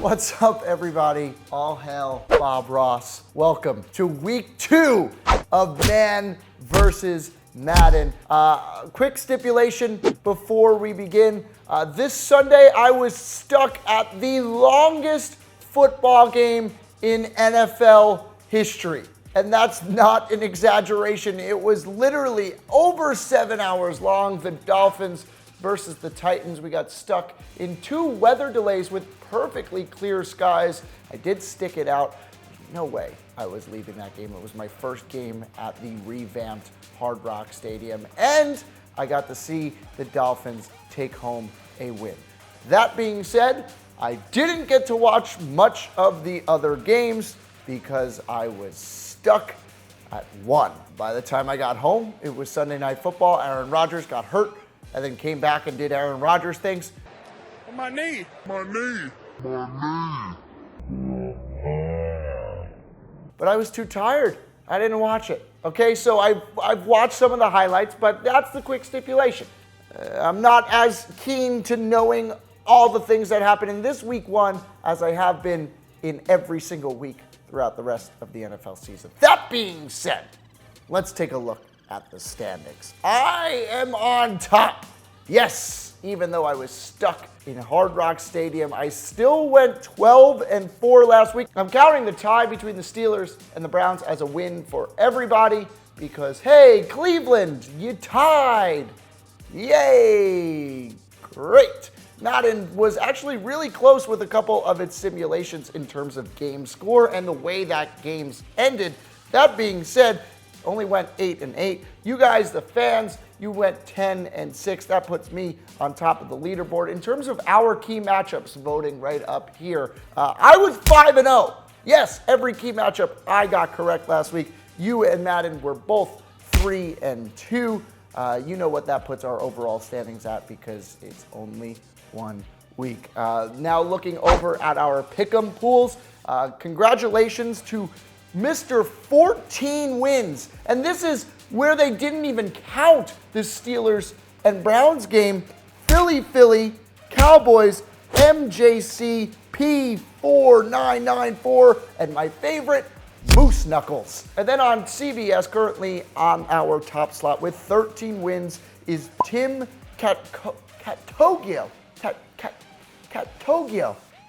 What's up, everybody? All hail Bob Ross. Welcome to week 2 of Man versus Madden. Quick stipulation before we begin. This Sunday, I was stuck at the longest football game in NFL history. And that's not an exaggeration. It was literally over 7 hours long. The Dolphins versus the Titans. We got stuck in 2 weather delays with perfectly clear skies. I did stick it out. No way I was leaving that game. It was my first game at the revamped Hard Rock Stadium, and I got to see the Dolphins take home a win. That being said, I didn't get to watch much of the other games because I was stuck at 1. By the time I got home, it was Sunday Night Football. Aaron Rodgers got hurt and then came back and did Aaron Rodgers things. My knee. But I was too tired. I didn't watch it. Okay, so I've watched some of the highlights, but that's the quick stipulation. I'm not as keen to knowing all the things that happened in this week 1 as I have been in every single week throughout the rest of the NFL season. That being said, let's take a look at the standings. I am on top. Yes, even though I was stuck in Hard Rock Stadium, I still went 12-4 last week. I'm counting the tie between the Steelers and the Browns as a win for everybody because, hey, Cleveland, you tied. Yay, great. Madden was actually really close with a couple of its simulations in terms of game score and the way that games ended. That being said, only went 8-8. You guys, the fans, you went 10-6. That puts me on top of the leaderboard. In terms of our key matchups voting right up here, I was 5-0. Yes, every key matchup I got correct last week. You and Madden were both 3-2. You know what that puts our overall standings at because it's only 1 week. Now looking over at our Pick'em pools, congratulations to Mr. 14 wins. And this is where they didn't even count the Steelers and Browns game. Philly, Cowboys, MJC, P4994, and my favorite, Moose Knuckles. And then on CBS, currently on our top slot with 13 wins, is Tim Catogio.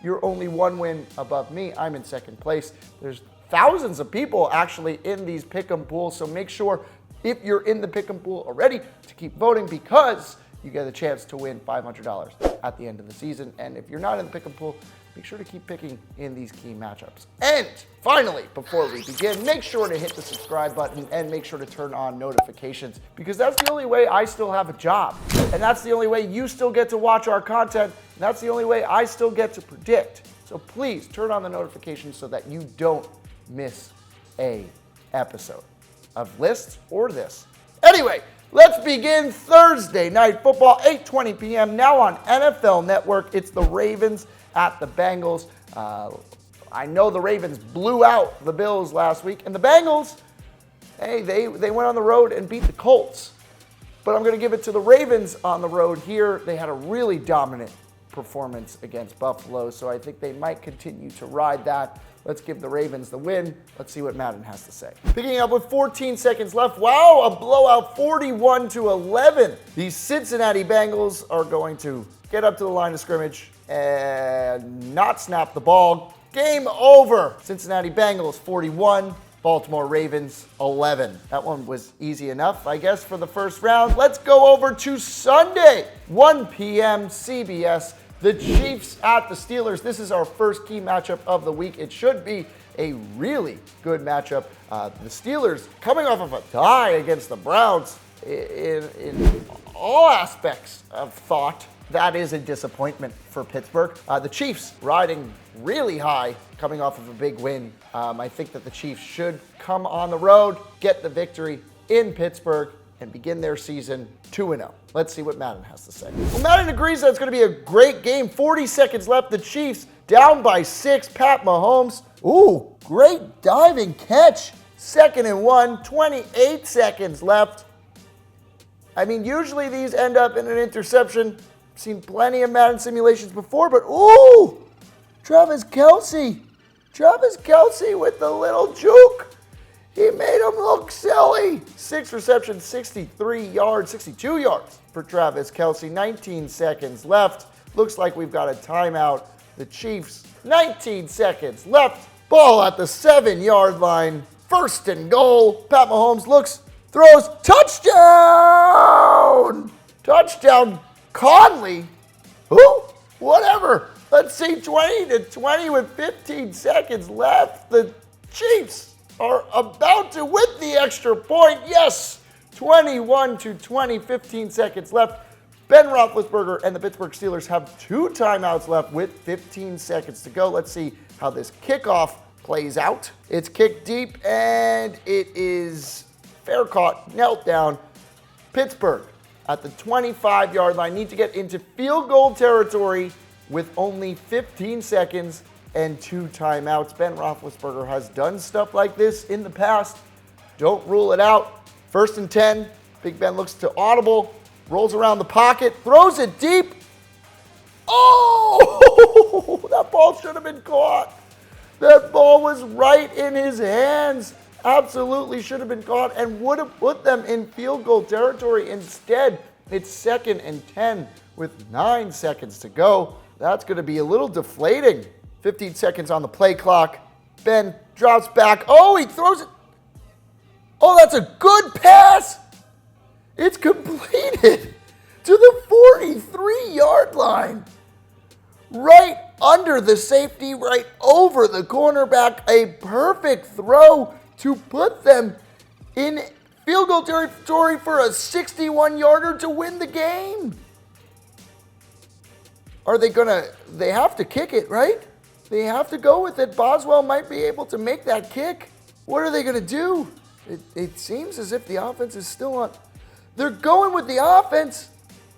You're only 1 win above me. I'm in second place. There's thousands of people actually in these Pick'em pools, so make sure if you're in the Pick'em pool already to keep voting because you get a chance to win $500 at the end of the season. And if you're not in the Pick'em pool, make sure to keep picking in these key matchups. And finally, before we begin, make sure to hit the subscribe button and make sure to turn on notifications because that's the only way I still have a job. And that's the only way you still get to watch our content. And that's the only way I still get to predict. So please turn on the notifications so that you don't miss a episode of Lists or this. Anyway, let's begin Thursday Night Football, 8:20 p.m. now on NFL Network. It's the Ravens at the Bengals. I know the Ravens blew out the Bills last week, and the Bengals, hey, they went on the road and beat the Colts. But I'm going to give it to the Ravens on the road here. They had a really dominant performance against Buffalo, so I think they might continue to ride that. Let's give the Ravens the win. Let's see what Madden has to say. Picking up with 14 seconds left. Wow, a blowout, 41-11. The Cincinnati Bengals are going to get up to the line of scrimmage and not snap the ball. Game over. Cincinnati Bengals 41, Baltimore Ravens 11. That one was easy enough, I guess, for the first round. Let's go over to Sunday, 1 p.m. CBS. The Chiefs at the Steelers. This is our first key matchup of the week. It should be a really good matchup. The Steelers coming off of a tie against the Browns in all aspects of thought. That is a disappointment for Pittsburgh. The Chiefs riding really high, coming off of a big win. I think that the Chiefs should come on the road, get the victory in Pittsburgh, and begin their season 2-0. Let's see what Madden has to say. Well, Madden agrees that it's going to be a great game. 40 seconds left. The Chiefs down by 6. Pat Mahomes. Ooh, great diving catch. 2nd and 1. 28 seconds left. I mean, usually these end up in an interception. I've seen plenty of Madden simulations before, but ooh, Travis Kelce with the little juke. He made him look silly. 6 receptions, 62 yards for Travis Kelce. 19 seconds left. Looks like we've got a timeout. The Chiefs, 19 seconds left. Ball at the 7-yard line. 1st and goal. Pat Mahomes looks, throws, touchdown! Touchdown, Conley. Who? Whatever. Let's see, 20-20 with 15 seconds left. The Chiefs are about to win the extra point. Yes, 21-20, 15 seconds left. Ben Roethlisberger and the Pittsburgh Steelers have 2 timeouts left with 15 seconds to go. Let's see how this kickoff plays out. It's kicked deep, and it is fair caught, knelt down. Pittsburgh at the 25-yard line need to get into field goal territory with only 15 seconds and 2 timeouts. Ben Roethlisberger has done stuff like this in the past. Don't rule it out. 1st and 10. Big Ben looks to audible, rolls around the pocket, throws it deep. Oh, that ball should have been caught. That ball was right in his hands. Absolutely should have been caught and would have put them in field goal territory. Instead, it's 2nd and 10 with 9 seconds to go. That's going to be a little deflating. 15 seconds on the play clock. Ben drops back. Oh, he throws it. Oh, that's a good pass. It's completed to the 43-yard line. Right under the safety, right over the cornerback. A perfect throw to put them in field goal territory for a 61-yarder to win the game. Are they they have to kick it, right? They have to go with it. Boswell might be able to make that kick. What are they going to do? It seems as if the offense is still on. They're going with the offense.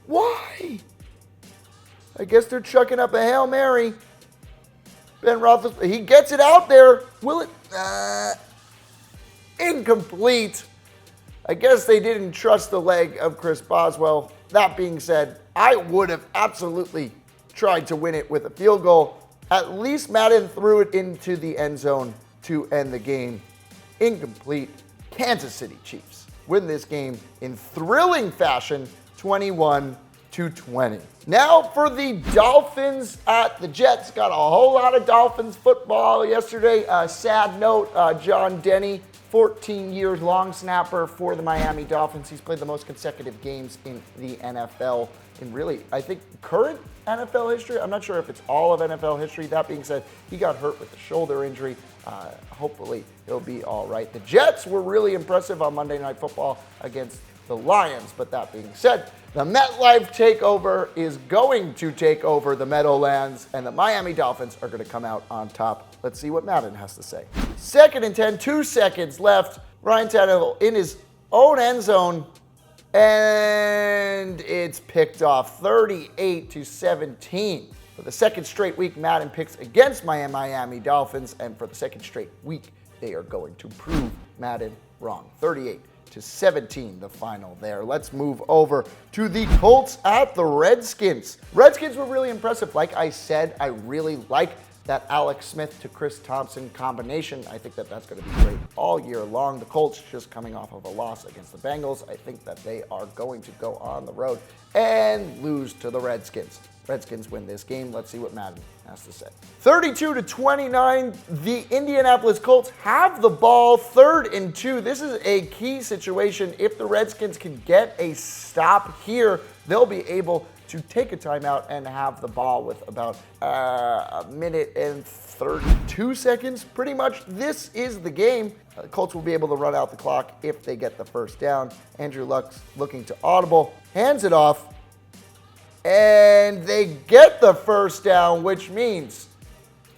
Why? I guess they're chucking up a Hail Mary. Ben Roethlisberger, he gets it out there. Will it? Incomplete. I guess they didn't trust the leg of Chris Boswell. That being said, I would have absolutely tried to win it with a field goal. At least Madden threw it into the end zone to end the game. Incomplete. Kansas City Chiefs win this game in thrilling fashion, 21-20. Now for the Dolphins at the Jets. Got a whole lot of Dolphins football yesterday. Sad note, John Denny, 14 years long snapper for the Miami Dolphins. He's played the most consecutive games in the NFL in really, I think, current NFL history. I'm not sure if it's all of NFL history. That being said, he got hurt with a shoulder injury. Hopefully, he'll be all right. The Jets were really impressive on Monday Night Football against the Lions. But that being said, the MetLife takeover is going to take over the Meadowlands, and the Miami Dolphins are going to come out on top. Let's see what Madden has to say. 2nd and 10, 2 seconds left. Ryan Tannehill in his own end zone, and it's picked off 38-17. For the 2nd straight week, Madden picks against my Miami Dolphins, and for the 2nd straight week, they are going to prove Madden wrong. 38-17, the final there. Let's move over to the Colts at the Redskins. Redskins were really impressive. Like I said, I really like that Alex Smith to Chris Thompson combination. I think that that's going to be great all year long. The Colts just coming off of a loss against the Bengals. I think that they are going to go on the road and lose to the Redskins. Redskins win this game. Let's see what Madden has to say. 32-29, the Indianapolis Colts have the ball, 3rd and 2. This is a key situation. If the Redskins can get a stop here, they'll be able to take a timeout and have the ball with about a minute and 32 seconds. Pretty much, this is the game. The Colts will be able to run out the clock if they get the first down. Andrew Luck's looking to audible, hands it off, and they get the first down, which means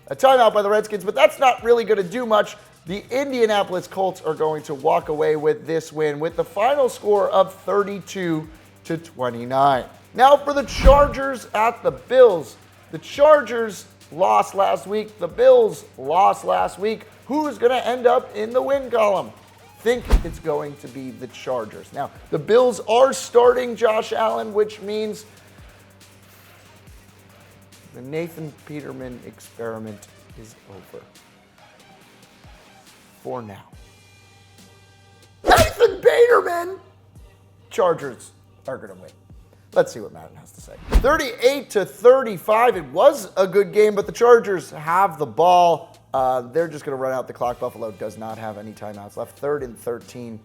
a timeout by the Redskins, but that's not really going to do much. The Indianapolis Colts are going to walk away with this win with the final score of 32-29. Now for the Chargers at the Bills. The Chargers lost last week. The Bills lost last week. Who's going to end up in the win column? Think it's going to be the Chargers. Now, the Bills are starting Josh Allen, which means The Nathan Peterman experiment is over. For now. Nathan Peterman! Chargers are going to win. Let's see what Madden has to say. 38-35. It was a good game, but the Chargers have the ball. They're just going to run out the clock. Buffalo does not have any timeouts left. 3rd and 13.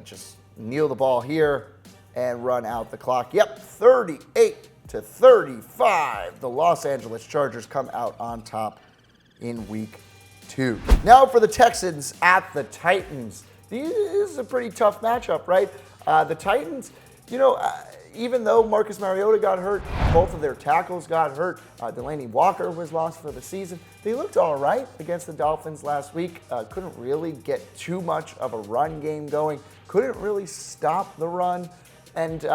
Just kneel the ball here and run out the clock. Yep, 38-35. The Los Angeles Chargers come out on top in week 2. Now for the Texans at the Titans. This is a pretty tough matchup, right? The Titans, even though Marcus Mariota got hurt, both of their tackles got hurt. Delaney Walker was lost for the season. They looked all right against the Dolphins last week. Couldn't really get too much of a run game going. Couldn't really stop the run. And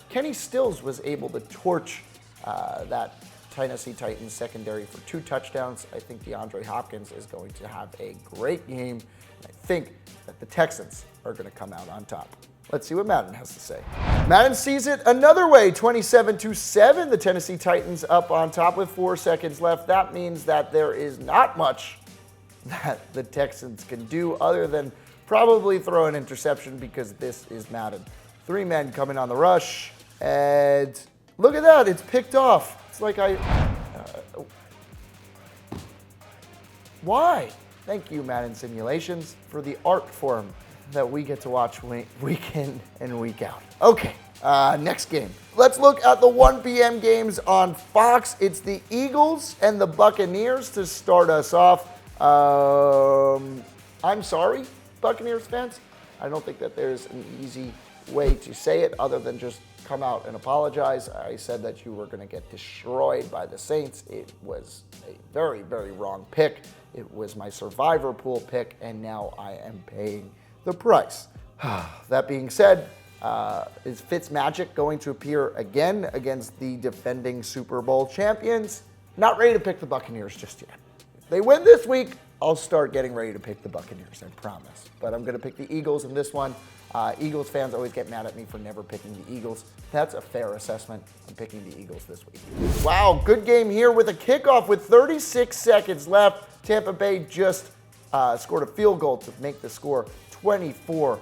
Kenny Stills was able to torch that Tennessee Titans secondary for 2 touchdowns. I think DeAndre Hopkins is going to have a great game. I think that the Texans are going to come out on top. Let's see what Madden has to say. Madden sees it another way, 27-7. The Tennessee Titans up on top with 4 seconds left. That means that there is not much that the Texans can do other than probably throw an interception because this is Madden. 3 men coming on the rush, and look at that, it's picked off. It's like why? Thank you, Madden Simulations, for the art form that we get to watch week in and week out. Okay, next game. Let's look at the 1 p.m. games on Fox. It's the Eagles and the Buccaneers to start us off. I'm sorry, Buccaneers fans. I don't think that there's an easy way to say it other than just come out and apologize. I said that you were going to get destroyed by the Saints. It was a very, very wrong pick. It was my survivor pool pick, and now I am paying the price. That being said, is Fitzmagic going to appear again against the defending Super Bowl champions? Not ready to pick the Buccaneers just yet. If they win this week, I'll start getting ready to pick the Buccaneers, I promise. But I'm going to pick the Eagles in this one. Eagles fans always get mad at me for never picking the Eagles. That's a fair assessment. I'm picking the Eagles this week. Wow, good game here with a kickoff with 36 seconds left. Tampa Bay just scored a field goal to make the score 24-16.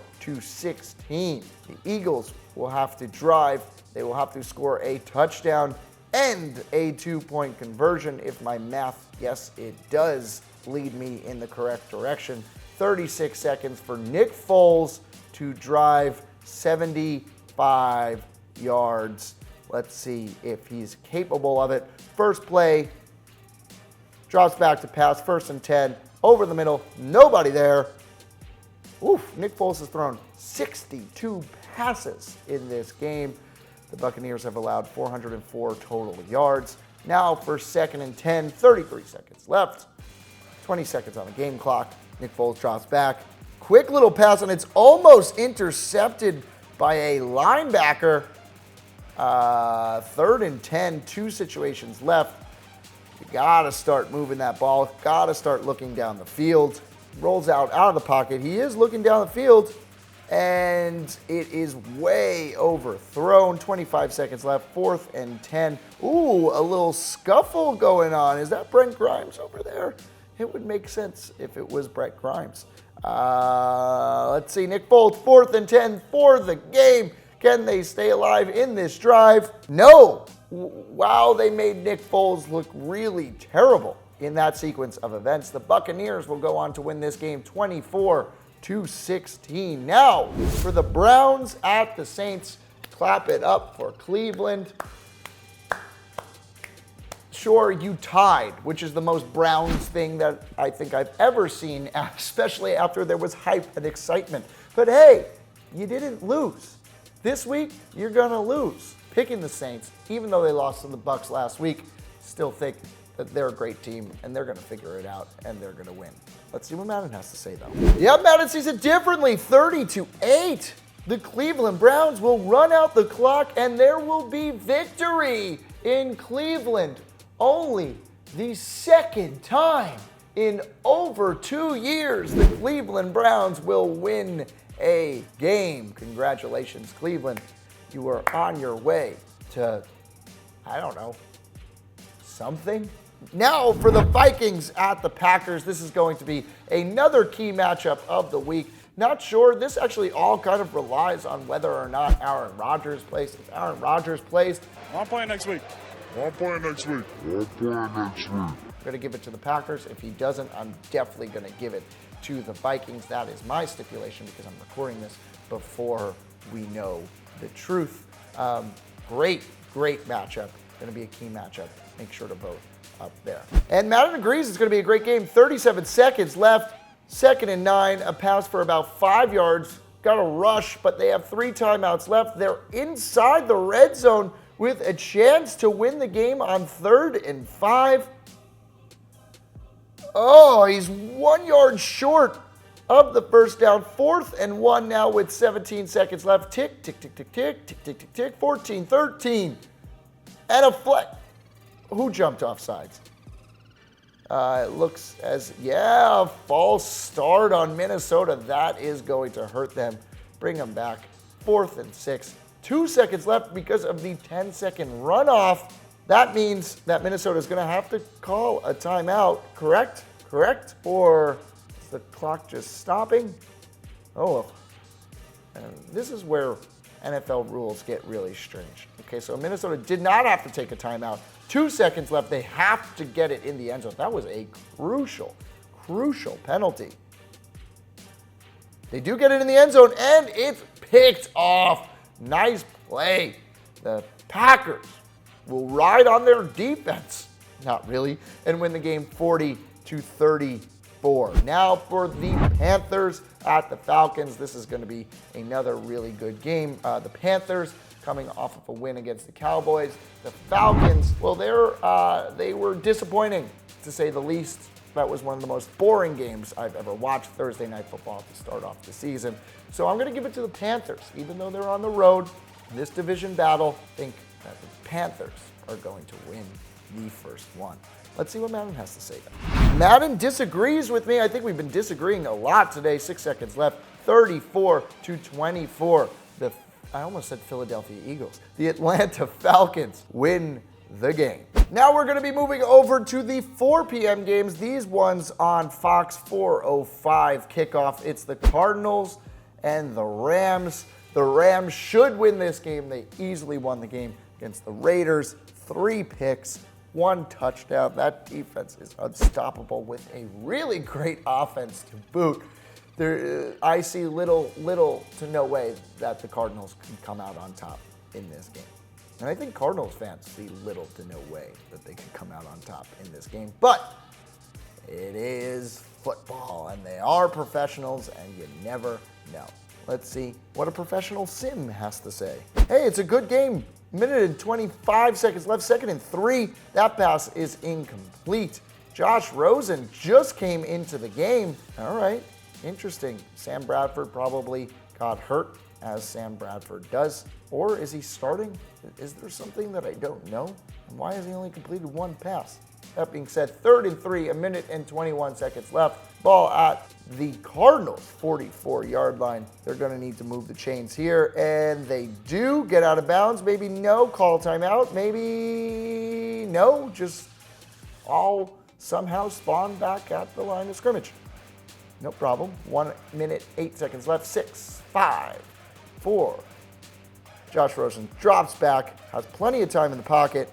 The Eagles will have to drive. They will have to score a touchdown and a 2-point conversion. If my math, yes, it does lead me in the correct direction. 36 seconds for Nick Foles to drive 75 yards. Let's see if he's capable of it. First play, drops back to pass, 1st and 10, over the middle, nobody there. Oof, Nick Foles has thrown 62 passes in this game. The Buccaneers have allowed 404 total yards. Now for 2nd and 10, 33 seconds left. 20 seconds on the game clock. Nick Foles drops back. Quick little pass, and it's almost intercepted by a linebacker. 3rd and 10, 2 situations left. You gotta start moving that ball. Gotta start looking down the field. Rolls out of the pocket. He is looking down the field, and it is way overthrown. 25 seconds left. 4th and 10. Ooh, a little scuffle going on. Is that Brent Grimes over there? It would make sense if it was Brent Grimes. Let's see, Nick Foles, 4th and 10 for the game. Can they stay alive in this drive? No. Wow, they made Nick Foles look really terrible in that sequence of events. The Buccaneers will go on to win this game 24-16. Now, for the Browns at the Saints, clap it up for Cleveland. Sure, you tied, which is the most Browns thing that I think I've ever seen, especially after there was hype and excitement. But hey, you didn't lose. This week, you're going to lose. Picking the Saints, even though they lost to the Bucs last week, still think that they're a great team, and they're going to figure it out, and they're going to win. Let's see what Madden has to say, though. Yep, Madden sees it differently, 30-8. The Cleveland Browns will run out the clock, and there will be victory in Cleveland. Only the 2nd time in over 2 years the Cleveland Browns will win a game. Congratulations, Cleveland. You are on your way to, I don't know, something. Now for the Vikings at the Packers. This is going to be another key matchup of the week. Not sure. This actually all kind of relies on whether or not Aaron Rodgers plays. If Aaron Rodgers plays, I'm playing next week. I'm going to give it to the Packers. If he doesn't, I'm definitely going to give it to the Vikings. That is my stipulation because I'm recording this before we know the truth. Great matchup. Going to be a key matchup. Make sure to vote up there. And Madden agrees it's going to be a great game. 37 seconds left. 2nd and 9. A pass for about 5 yards. Got a rush, but they have 3 timeouts left. They're inside the red zone with a chance to win the game on 3rd and 5. Oh, he's 1 yard short of the first down. 4th and 1 now with 17 seconds left. Tick, tick, tick, tick, tick, tick, tick, tick, tick. 14, 13. And a flag. Who jumped off sides? It looks as, a false start on Minnesota. That is going to hurt them. Bring them back. 4th and 6. 2 seconds left because of the 10-second runoff. That means that Minnesota is going to have to call a timeout, correct? Or is the clock just stopping? Oh, and this is where NFL rules get really strange. Okay, so Minnesota did not have to take a timeout. 2 seconds left. They have to get it in the end zone. That was a crucial penalty. They do get it in the end zone, and it's picked off. Nice play. The Packers will ride on their defense. Not really. And win the game 40-34. Now for the Panthers at the Falcons. This is going to be another really good game. The Panthers coming off of a win against the Cowboys. The Falcons, well, they were disappointing, to say the least. That was one of the most boring games I've ever watched, Thursday Night Football, to start off the season. So I'm going to give it to the Panthers. Even though they're on the road in this division battle, I think that the Panthers are going to win the first one. Let's see what Madden has to say then. Madden disagrees with me. I think we've been disagreeing a lot today. 6 seconds left. 34-24. I almost said Philadelphia Eagles. The Atlanta Falcons win the game. Now we're going to be moving over to the 4 p.m. games. These ones on Fox 405 kickoff. It's the Cardinals and the Rams. The Rams should win this game. They easily won the game against the Raiders. 3 picks, 1 touchdown. That defense is unstoppable with a really great offense to boot. I see little to no way that the Cardinals can come out on top in this game. And I think Cardinals fans see little to no way that they can come out on top in this game. But it is football, and they are professionals, and you never know. Let's see what a professional sim has to say. Hey, it's a good game. Minute and 25 seconds left, 2nd and 3. That pass is incomplete. Josh Rosen just came into the game. All right, interesting. Sam Bradford probably got hurt, as Sam Bradford does. Or is he starting? Is there something that I don't know? And why has he only completed 1 pass? That being said, 3rd and 3, 1 minute and 21 seconds left. Ball at the Cardinals' 44-yard line. They're going to need to move the chains here, and they do get out of bounds. Maybe no, call timeout. Maybe no, just all somehow spawn back at the line of scrimmage. No problem. 1 minute, 8 seconds left. 6, 5, 4. Josh Rosen drops back, has plenty of time in the pocket.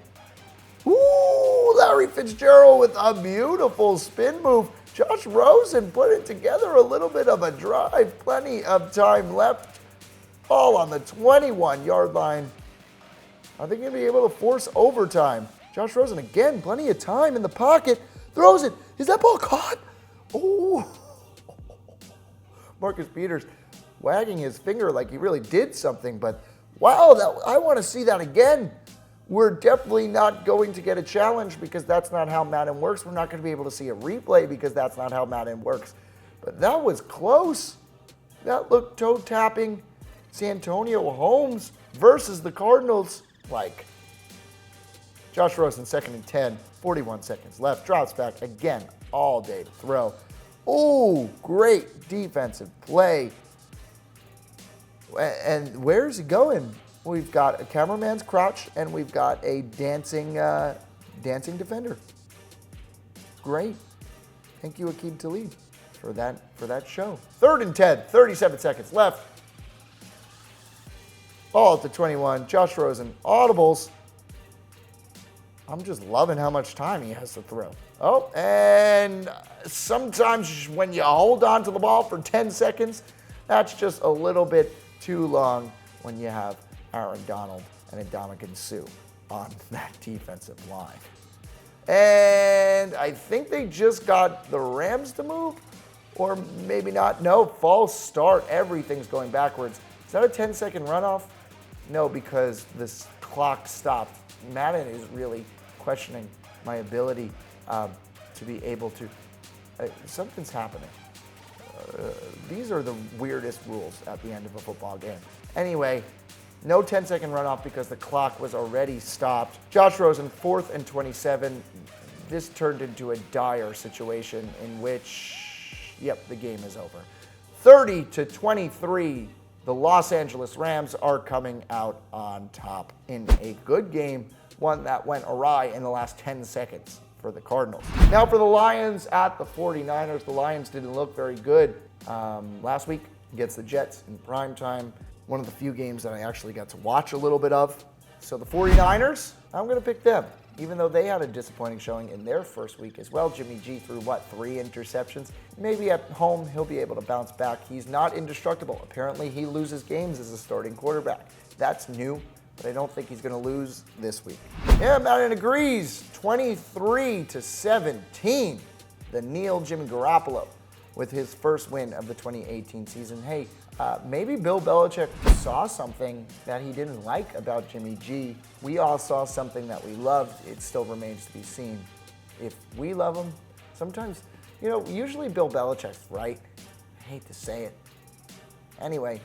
Ooh, Larry Fitzgerald with a beautiful spin move. Josh Rosen putting together a little bit of a drive. Plenty of time left. All on the 21-yard line. Are they going to be able to force overtime? Josh Rosen again, plenty of time in the pocket. Throws it. Is that ball caught? Oh. Marcus Peters wagging his finger like he really did something, but wow, I want to see that again. We're definitely not going to get a challenge because that's not how Madden works. We're not going to be able to see a replay because that's not how Madden works. But that was close. That looked toe-tapping. Santonio Holmes versus the Cardinals. Like, Josh Rosen, 2nd and 10, 41 seconds left. Drops back again all day to throw. Oh, great defensive play. And where's he going? We've got a cameraman's crotch, and we've got a dancing dancing defender. Great. Thank you, Aqib Talib, for that show. 3rd and 10, 37 seconds left. Ball at the 21. Josh Rosen, audibles. I'm just loving how much time he has to throw. Oh, and sometimes when you hold on to the ball for 10 seconds, that's just a little bit too long when you have Aaron Donald and Ndamukong Suh on that defensive line. And I think they just got the Rams to move, or maybe not. No, false start. Everything's going backwards. Is that a 10-second runoff? No, because this clock stopped. Madden is really questioning my ability to be able to. Something's happening. These are the weirdest rules at the end of a football game. Anyway, no 10-second runoff because the clock was already stopped. Josh Rosen, 4th and 27. This turned into a dire situation in which, yep, the game is over. 30-23. The Los Angeles Rams are coming out on top in a good game, one that went awry in the last 10 seconds for the Cardinals. Now for the Lions at the 49ers. The Lions didn't look very good last week against the Jets in primetime. One of the few games that I actually got to watch a little bit of. So the 49ers, I'm going to pick them, even though they had a disappointing showing in their first week as well. Jimmy G threw, 3 interceptions? Maybe at home he'll be able to bounce back. He's not indestructible. Apparently he loses games as a starting quarterback. That's new, but I don't think he's going to lose this week. Yeah, Madden agrees. 23-17. The Neil Jimmy Garoppolo with his first win of the 2018 season. Hey, maybe Bill Belichick saw something that he didn't like about Jimmy G. We all saw something that we loved. It still remains to be seen if we love him. Sometimes, usually Bill Belichick's right. I hate to say it. Anyway,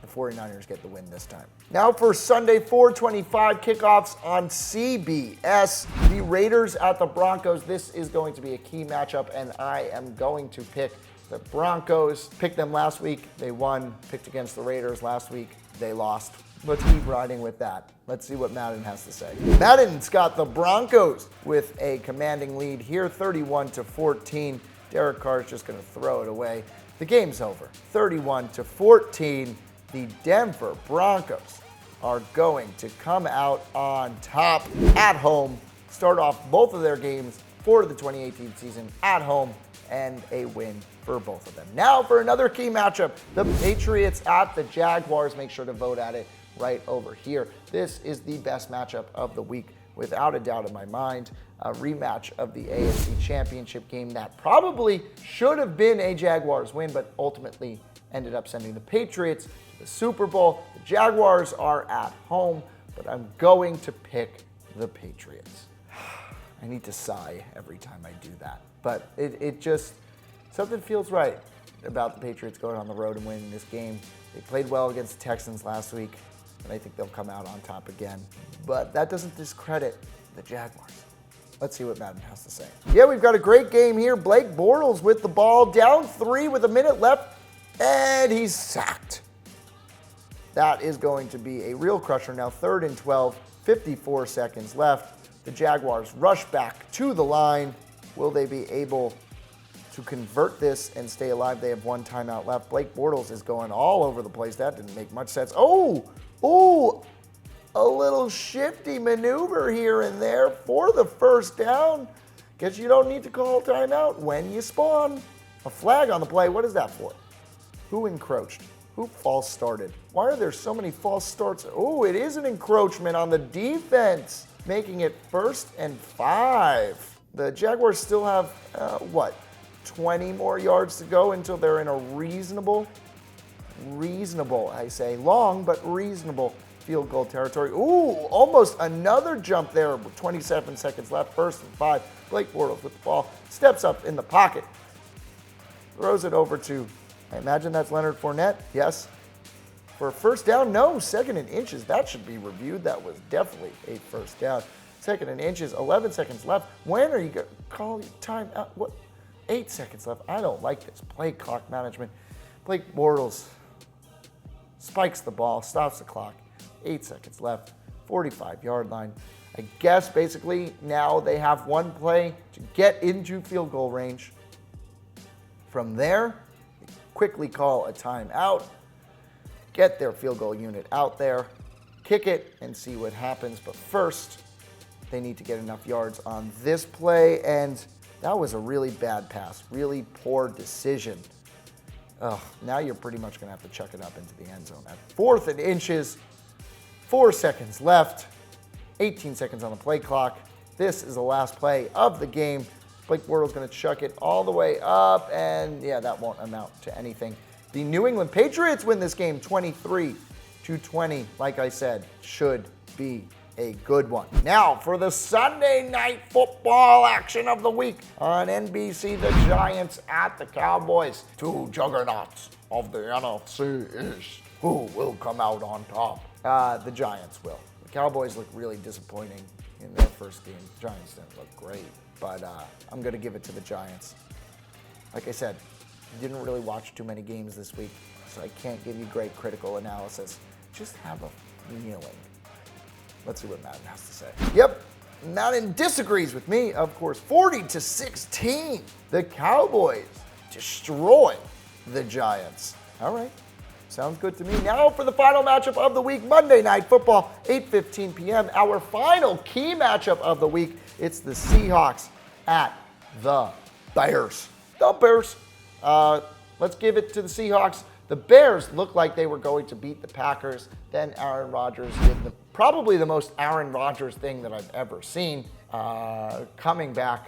the 49ers get the win this time. Now for Sunday, 4:25 kickoffs on CBS. The Raiders at the Broncos. This is going to be a key matchup, and I am going to pick the Broncos. Picked them last week, they won. Picked against the Raiders last week, they lost. Let's keep riding with that. Let's see what Madden has to say. Madden's got the Broncos with a commanding lead here, 31-14. Derek Carr's just going to throw it away. The game's over. 31-14. The Denver Broncos are going to come out on top at home, start off both of their games for the 2018 season at home, and a win for both of them. Now for another key matchup, the Patriots at the Jaguars. Make sure to vote at it right over here. This is the best matchup of the week, without a doubt in my mind. A rematch of the AFC Championship game that probably should have been a Jaguars win, but ultimately ended up sending the Patriots to the Super Bowl. The Jaguars are at home, but I'm going to pick the Patriots. I need to sigh every time I do that. But it just, something feels right about the Patriots going on the road and winning this game. They played well against the Texans last week, and I think they'll come out on top again. But that doesn't discredit the Jaguars. Let's see what Madden has to say. Yeah, we've got a great game here. Blake Bortles with the ball, down 3 with a minute left, and he's sacked. That is going to be a real crusher. Now 3rd and 12, 54 seconds left. The Jaguars rush back to the line. Will they be able to convert this and stay alive? They have 1 timeout left. Blake Bortles is going all over the place. That didn't make much sense. Oh, a little shifty maneuver here and there for the first down. Guess you don't need to call timeout when you spawn. A flag on the play. What is that for? Who encroached? Who false started? Why are there so many false starts? Oh, it is an encroachment on the defense, making it 1st and 5. The Jaguars still have, 20 more yards to go until they're in a reasonable, I say long, but reasonable field goal territory. Ooh, almost another jump there with 27 seconds left, 1st and 5. Blake Bortles with the ball, steps up in the pocket, throws it over to, I imagine that's Leonard Fournette, yes. For a first down, no, 2nd and inches. That should be reviewed. That was definitely a first down. 2nd and inches, 11 seconds left. When are you going to call time out? What? 8 seconds left. I don't like this play clock management. Blake Bortles spikes the ball, stops the clock. 8 seconds left. 45-yard line. I guess basically now they have one play to get into field goal range. From there, they quickly call a timeout, get their field goal unit out there, kick it, and see what happens. But first, they need to get enough yards on this play, and that was a really bad pass, really poor decision. Now you're pretty much going to have to chuck it up into the end zone. At 4th and inches, 4 seconds left, 18 seconds on the play clock. This is the last play of the game. Blake Bortles going to chuck it all the way up, and yeah, that won't amount to anything. The New England Patriots win this game 23-20. Like I said, should be a good one. Now for the Sunday night football action of the week on NBC, the Giants at the Cowboys. Two juggernauts of the NFC East. Who will come out on top? The Giants will. The Cowboys look really disappointing in their first game. The Giants didn't look great, but I'm going to give it to the Giants. Like I said, I didn't really watch too many games this week, so I can't give you great critical analysis. Just have a feeling. Let's see what Madden has to say. Yep, Madden disagrees with me, of course. 40-16. The Cowboys destroy the Giants. All right, sounds good to me. Now for the final matchup of the week, Monday Night Football, 8:15 p.m. Our final key matchup of the week. It's the Seahawks at the Bears. The Bears. Let's give it to the Seahawks. The Bears looked like they were going to beat the Packers. Then Aaron Rodgers did probably the most Aaron Rodgers thing that I've ever seen, coming back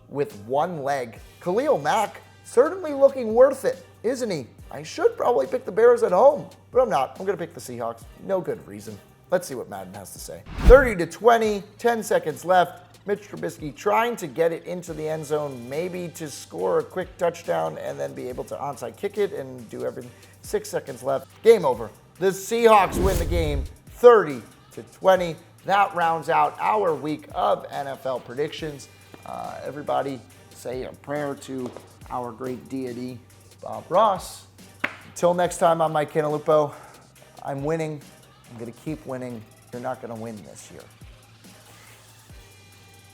with one leg. Khalil Mack certainly looking worth it, isn't he? I should probably pick the Bears at home, but I'm not. I'm going to pick the Seahawks. No good reason. Let's see what Madden has to say. 30-20, 10 seconds left. Mitch Trubisky trying to get it into the end zone, maybe to score a quick touchdown and then be able to onside kick it and do everything. 6 seconds left. Game over. The Seahawks win the game 30-20. That rounds out our week of NFL predictions. Everybody say a prayer to our great deity, Bob Ross. Until next time, I'm Mike Cantalupo. I'm winning. I'm going to keep winning. You're not going to win this year.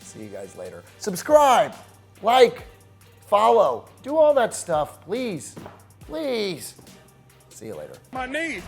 See you guys later. Subscribe, like, follow, do all that stuff, please. Please. See you later. My knee.